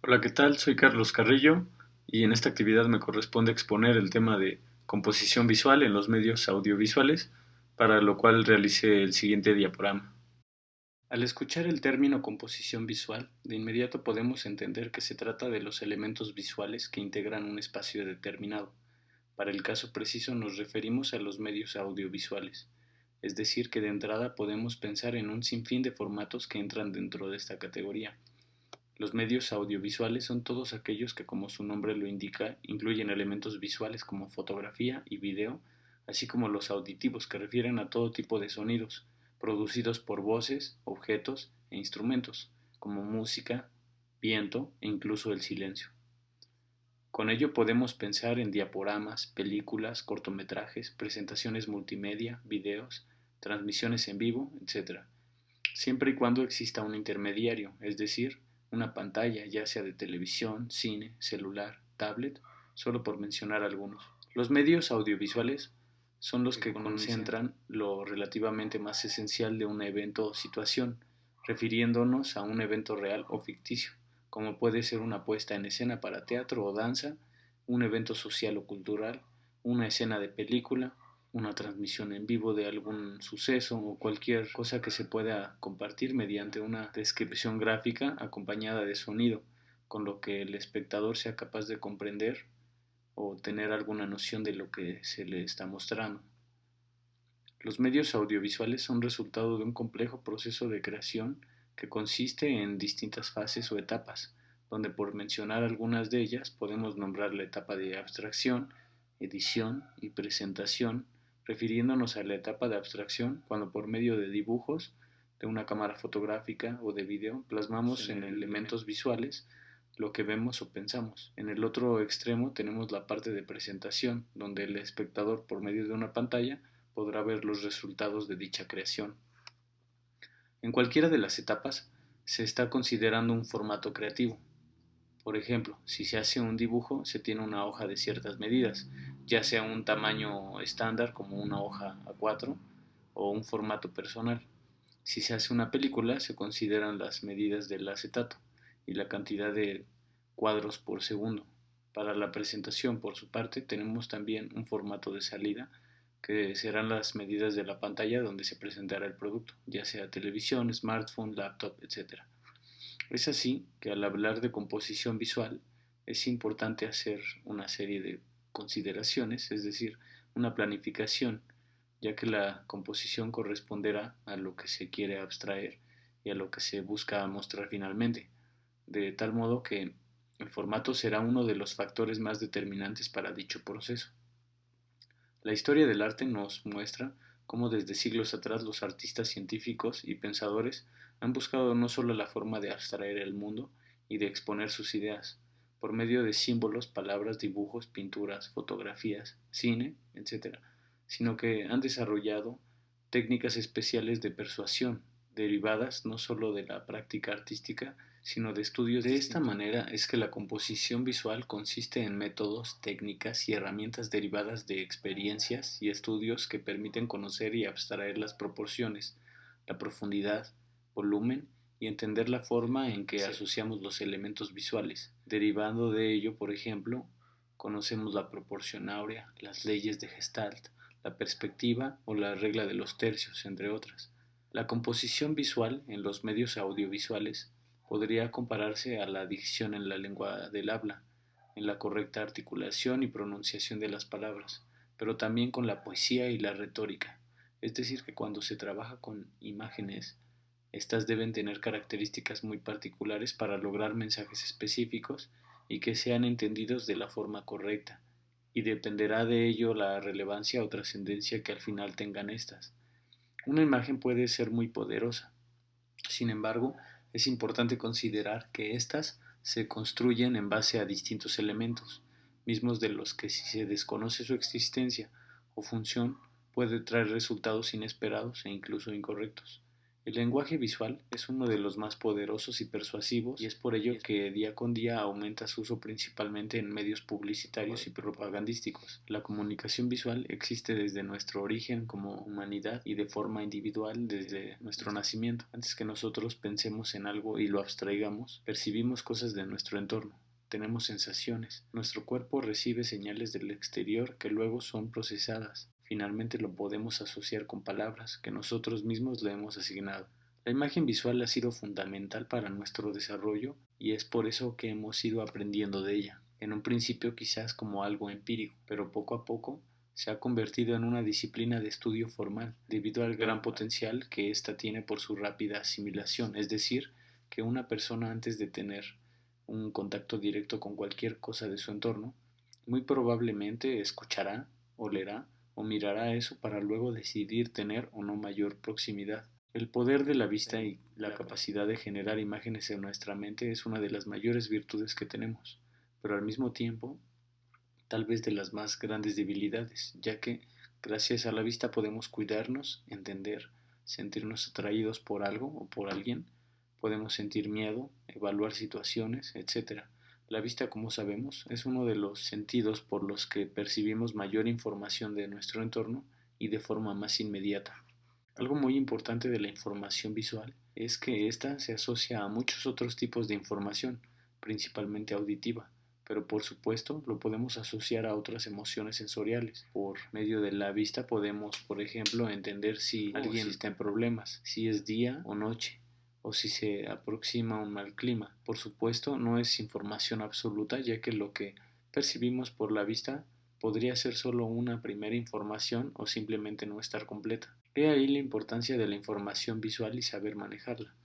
Hola, ¿qué tal? Soy Carlos Carrillo y en esta actividad me corresponde exponer el tema de composición visual en los medios audiovisuales, para lo cual realicé el siguiente diaporama. Al escuchar el término composición visual, de inmediato podemos entender que se trata de los elementos visuales que integran un espacio determinado. Para el caso preciso nos referimos a los medios audiovisuales, es decir, que de entrada podemos pensar en un sinfín de formatos que entran dentro de esta categoría. Los medios audiovisuales son todos aquellos que, como su nombre lo indica, incluyen elementos visuales como fotografía y video, así como los auditivos, que refieren a todo tipo de sonidos, producidos por voces, objetos e instrumentos, como música, viento e incluso el silencio. Con ello podemos pensar en diaporamas, películas, cortometrajes, presentaciones multimedia, videos, transmisiones en vivo, etc., siempre y cuando exista un intermediario, es decir, una pantalla, ya sea de televisión, cine, celular, tablet, solo por mencionar algunos. Los medios audiovisuales son los que concentran lo relativamente más esencial de un evento o situación, refiriéndonos a un evento real o ficticio, como puede ser una puesta en escena para teatro o danza, un evento social o cultural, una escena de película, una transmisión en vivo de algún suceso o cualquier cosa que se pueda compartir mediante una descripción gráfica acompañada de sonido, con lo que el espectador sea capaz de comprender o tener alguna noción de lo que se le está mostrando. Los medios audiovisuales son resultado de un complejo proceso de creación que consiste en distintas fases o etapas, donde por mencionar algunas de ellas podemos nombrar la etapa de abstracción, edición y presentación, refiriéndonos a la etapa de abstracción cuando por medio de dibujos, de una cámara fotográfica o de video plasmamos en elementos visuales lo que vemos o pensamos. En el otro extremo tenemos la parte de presentación, donde el espectador por medio de una pantalla podrá ver los resultados de dicha creación. En cualquiera de las etapas se está considerando un formato creativo. Por ejemplo, si se hace un dibujo, se tiene una hoja de ciertas medidas, ya sea un tamaño estándar como una hoja A4 o un formato personal. Si se hace una película, se consideran las medidas del acetato y la cantidad de cuadros por segundo. Para la presentación, por su parte, tenemos también un formato de salida, que serán las medidas de la pantalla donde se presentará el producto, ya sea televisión, smartphone, laptop, etc. Es así que al hablar de composición visual es importante hacer una serie de consideraciones, es decir, una planificación, ya que la composición corresponderá a lo que se quiere abstraer y a lo que se busca mostrar finalmente, de tal modo que el formato será uno de los factores más determinantes para dicho proceso. La historia del arte nos muestra cómo desde siglos atrás los artistas científicos y pensadores han buscado no solo la forma de abstraer el mundo y de exponer sus ideas, por medio de símbolos, palabras, dibujos, pinturas, fotografías, cine, etc., sino que han desarrollado técnicas especiales de persuasión, derivadas no solo de la práctica artística, sino de estudios. De esta manera es que la composición visual consiste en métodos, técnicas y herramientas derivadas de experiencias y estudios que permiten conocer y abstraer las proporciones, la profundidad, volumen y entender la forma en que asociamos los elementos visuales. Derivando de ello, por ejemplo, conocemos la proporción áurea, las leyes de Gestalt, la perspectiva o la regla de los tercios, entre otras. La composición visual en los medios audiovisuales podría compararse a la dicción en la lengua del habla, en la correcta articulación y pronunciación de las palabras, pero también con la poesía y la retórica. Es decir, que cuando se trabaja con imágenes, estas deben tener características muy particulares para lograr mensajes específicos y que sean entendidos de la forma correcta, y dependerá de ello la relevancia o trascendencia que al final tengan estas. Una imagen puede ser muy poderosa. Sin embargo, es importante considerar que éstas se construyen en base a distintos elementos, mismos de los que, si se desconoce su existencia o función, puede traer resultados inesperados e incluso incorrectos. El lenguaje visual es uno de los más poderosos y persuasivos y es por ello que día con día aumenta su uso principalmente en medios publicitarios y propagandísticos. La comunicación visual existe desde nuestro origen como humanidad y de forma individual desde nuestro nacimiento. Antes que nosotros pensemos en algo y lo abstraigamos, percibimos cosas de nuestro entorno. Tenemos sensaciones. Nuestro cuerpo recibe señales del exterior que luego son procesadas. Finalmente lo podemos asociar con palabras que nosotros mismos le hemos asignado. La imagen visual ha sido fundamental para nuestro desarrollo y es por eso que hemos ido aprendiendo de ella. En un principio quizás como algo empírico, pero poco a poco se ha convertido en una disciplina de estudio formal, debido al gran potencial que ésta tiene por su rápida asimilación, es decir, que una persona antes de tener un contacto directo con cualquier cosa de su entorno, muy probablemente escuchará, olerá o mirará eso para luego decidir tener o no mayor proximidad. El poder de la vista y la capacidad de generar imágenes en nuestra mente es una de las mayores virtudes que tenemos, pero al mismo tiempo tal vez de las más grandes debilidades, ya que gracias a la vista podemos cuidarnos, entender, sentirnos atraídos por algo o por alguien, podemos sentir miedo, evaluar situaciones, etc. La vista, como sabemos, es uno de los sentidos por los que percibimos mayor información de nuestro entorno y de forma más inmediata. Algo muy importante de la información visual es que ésta se asocia a muchos otros tipos de información, principalmente auditiva, pero por supuesto lo podemos asociar a otras emociones sensoriales. Por medio de la vista podemos, por ejemplo, entender si alguien está en problemas, si es día o noche, o si se aproxima un mal clima. Por supuesto, no es información absoluta, ya que lo que percibimos por la vista podría ser solo una primera información o simplemente no estar completa. He ahí la importancia de la información visual y saber manejarla,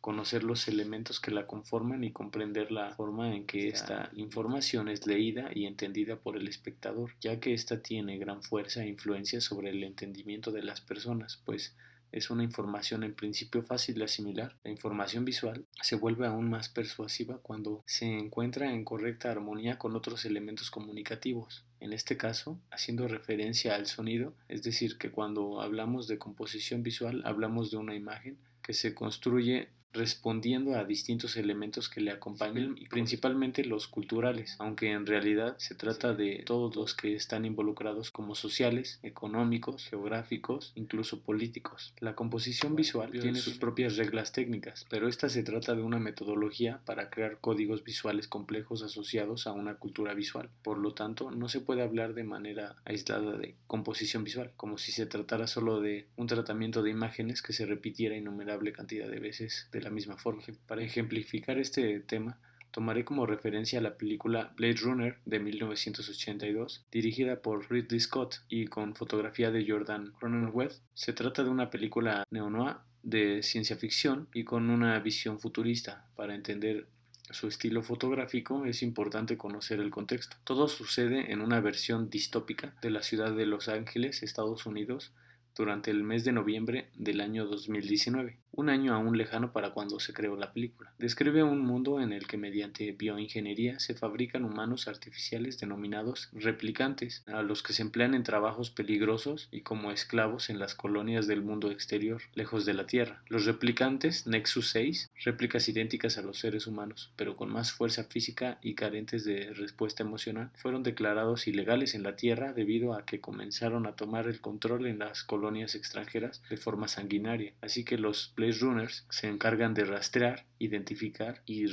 conocer los elementos que la conforman y comprender la forma en que esta información es leída y entendida por el espectador, ya que ésta tiene gran fuerza e influencia sobre el entendimiento de las personas, pues es una información en principio fácil de asimilar. La información visual se vuelve aún más persuasiva cuando se encuentra en correcta armonía con otros elementos comunicativos. En este caso, haciendo referencia al sonido, es decir, que cuando hablamos de composición visual hablamos de una imagen que se construye respondiendo a distintos elementos que le acompañan, y principalmente los culturales, aunque en realidad se trata de todos los que están involucrados como sociales, económicos, geográficos, incluso políticos. La composición visual tiene sus propias reglas técnicas, pero esta se trata de una metodología para crear códigos visuales complejos asociados a una cultura visual. Por lo tanto, no se puede hablar de manera aislada de composición visual, como si se tratara solo de un tratamiento de imágenes que se repitiera innumerable cantidad de veces de la misma forma. Para ejemplificar este tema, tomaré como referencia la película Blade Runner de 1982, dirigida por Ridley Scott y con fotografía de Jordan Cronenweth. Se trata de una película neo-noir de ciencia ficción y con una visión futurista. Para entender su estilo fotográfico es importante conocer el contexto. Todo sucede en una versión distópica de la ciudad de Los Ángeles, Estados Unidos, durante el mes de noviembre del año 2019, un año aún lejano para cuando se creó la película. Describe un mundo en el que mediante bioingeniería se fabrican humanos artificiales denominados replicantes, a los que se emplean en trabajos peligrosos y como esclavos en las colonias del mundo exterior, lejos de la Tierra. Los replicantes Nexus 6, réplicas idénticas a los seres humanos, pero con más fuerza física y carentes de respuesta emocional, fueron declarados ilegales en la Tierra debido a que comenzaron a tomar el control en las colonias extranjeras de forma sanguinaria. Así que los Blade Runners se encargan de rastrear, identificar y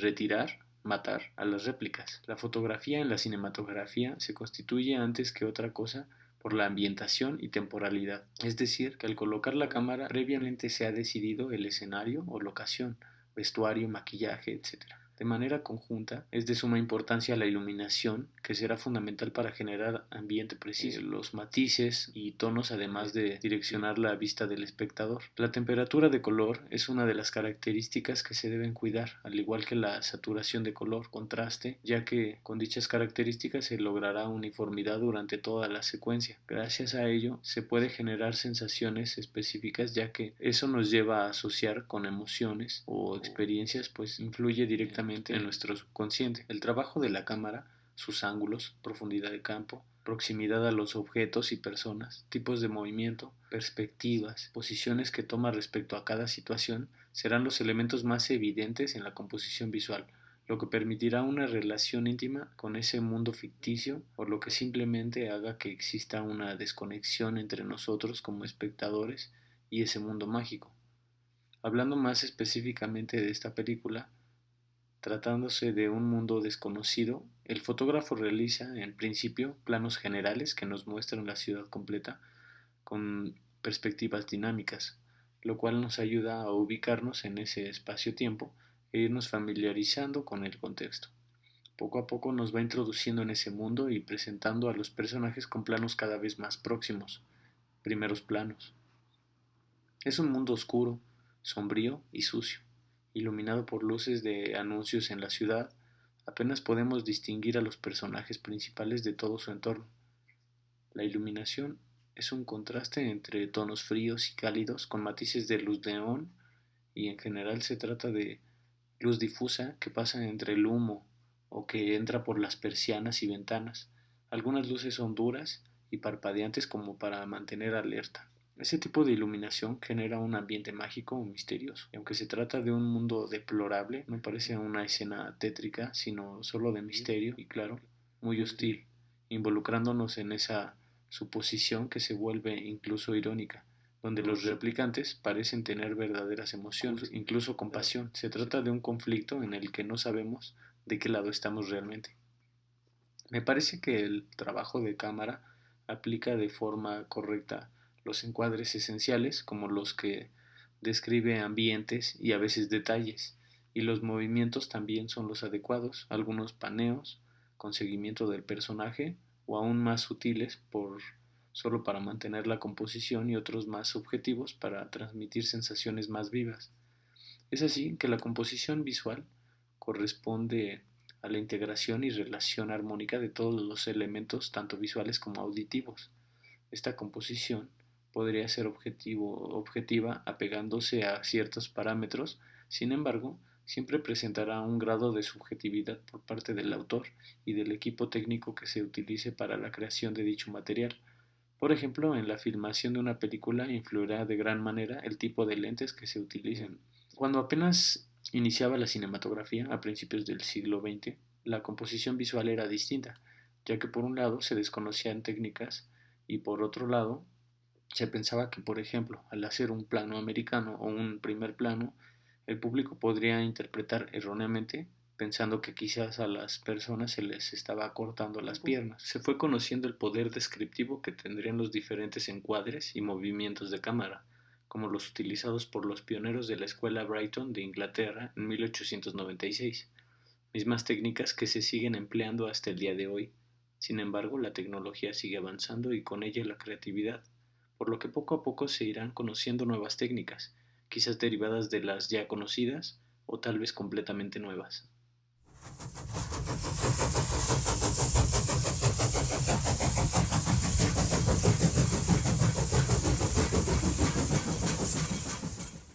matar a las réplicas. La fotografía en la cinematografía se constituye antes que otra cosa por la ambientación y temporalidad, es decir, que al colocar la cámara previamente se ha decidido el escenario o locación, vestuario, maquillaje, etc. De manera conjunta, es de suma importancia la iluminación, que será fundamental para generar ambiente preciso, los matices y tonos, además de direccionar la vista del espectador. La temperatura de color es una de las características que se deben cuidar, al igual que la saturación de color, contraste, ya que con dichas características se logrará uniformidad durante toda la secuencia. Gracias a ello, se puede generar sensaciones específicas, ya que eso nos lleva a asociar con emociones o experiencias, pues influye directamente en nuestro subconsciente. El trabajo de la cámara, sus ángulos, profundidad de campo, proximidad a los objetos y personas, tipos de movimiento, perspectivas, posiciones que toma respecto a cada situación, serán los elementos más evidentes en la composición visual, lo que permitirá una relación íntima con ese mundo ficticio o lo que simplemente haga que exista una desconexión entre nosotros como espectadores y ese mundo mágico. Hablando más específicamente de esta película, tratándose de un mundo desconocido, el fotógrafo realiza, en principio, planos generales que nos muestran la ciudad completa con perspectivas dinámicas, lo cual nos ayuda a ubicarnos en ese espacio-tiempo e irnos familiarizando con el contexto. Poco a poco nos va introduciendo en ese mundo y presentando a los personajes con planos cada vez más próximos, primeros planos. Es un mundo oscuro, sombrío y sucio, iluminado por luces de anuncios en la ciudad. Apenas podemos distinguir a los personajes principales de todo su entorno. La iluminación es un contraste entre tonos fríos y cálidos con matices de luz neón y en general se trata de luz difusa que pasa entre el humo o que entra por las persianas y ventanas. Algunas luces son duras y parpadeantes como para mantener alerta. Ese tipo de iluminación genera un ambiente mágico o misterioso, y aunque se trata de un mundo deplorable, no parece una escena tétrica, sino solo de misterio y, claro, muy hostil, involucrándonos en esa suposición que se vuelve incluso irónica, donde los replicantes parecen tener verdaderas emociones, incluso compasión. Se trata de un conflicto en el que no sabemos de qué lado estamos realmente. Me parece que el trabajo de cámara aplica de forma correcta los encuadres esenciales, como los que describe ambientes y a veces detalles, y los movimientos también son los adecuados, algunos paneos con seguimiento del personaje o aún más sutiles solo para mantener la composición y otros más subjetivos para transmitir sensaciones más vivas. Es así que la composición visual corresponde a la integración y relación armónica de todos los elementos, tanto visuales como auditivos. Esta composición podría ser objetiva apegándose a ciertos parámetros, sin embargo, siempre presentará un grado de subjetividad por parte del autor y del equipo técnico que se utilice para la creación de dicho material. Por ejemplo, en la filmación de una película influirá de gran manera el tipo de lentes que se utilicen. Cuando apenas iniciaba la cinematografía, a principios del siglo XX, la composición visual era distinta, ya que por un lado se desconocían técnicas y por otro lado se pensaba que, por ejemplo, al hacer un plano americano o un primer plano, el público podría interpretar erróneamente pensando que quizás a las personas se les estaba cortando las piernas. Se fue conociendo el poder descriptivo que tendrían los diferentes encuadres y movimientos de cámara, como los utilizados por los pioneros de la escuela Brighton de Inglaterra en 1896, mismas técnicas que se siguen empleando hasta el día de hoy. Sin embargo, la tecnología sigue avanzando y con ella la creatividad, por lo que poco a poco se irán conociendo nuevas técnicas, quizás derivadas de las ya conocidas o tal vez completamente nuevas.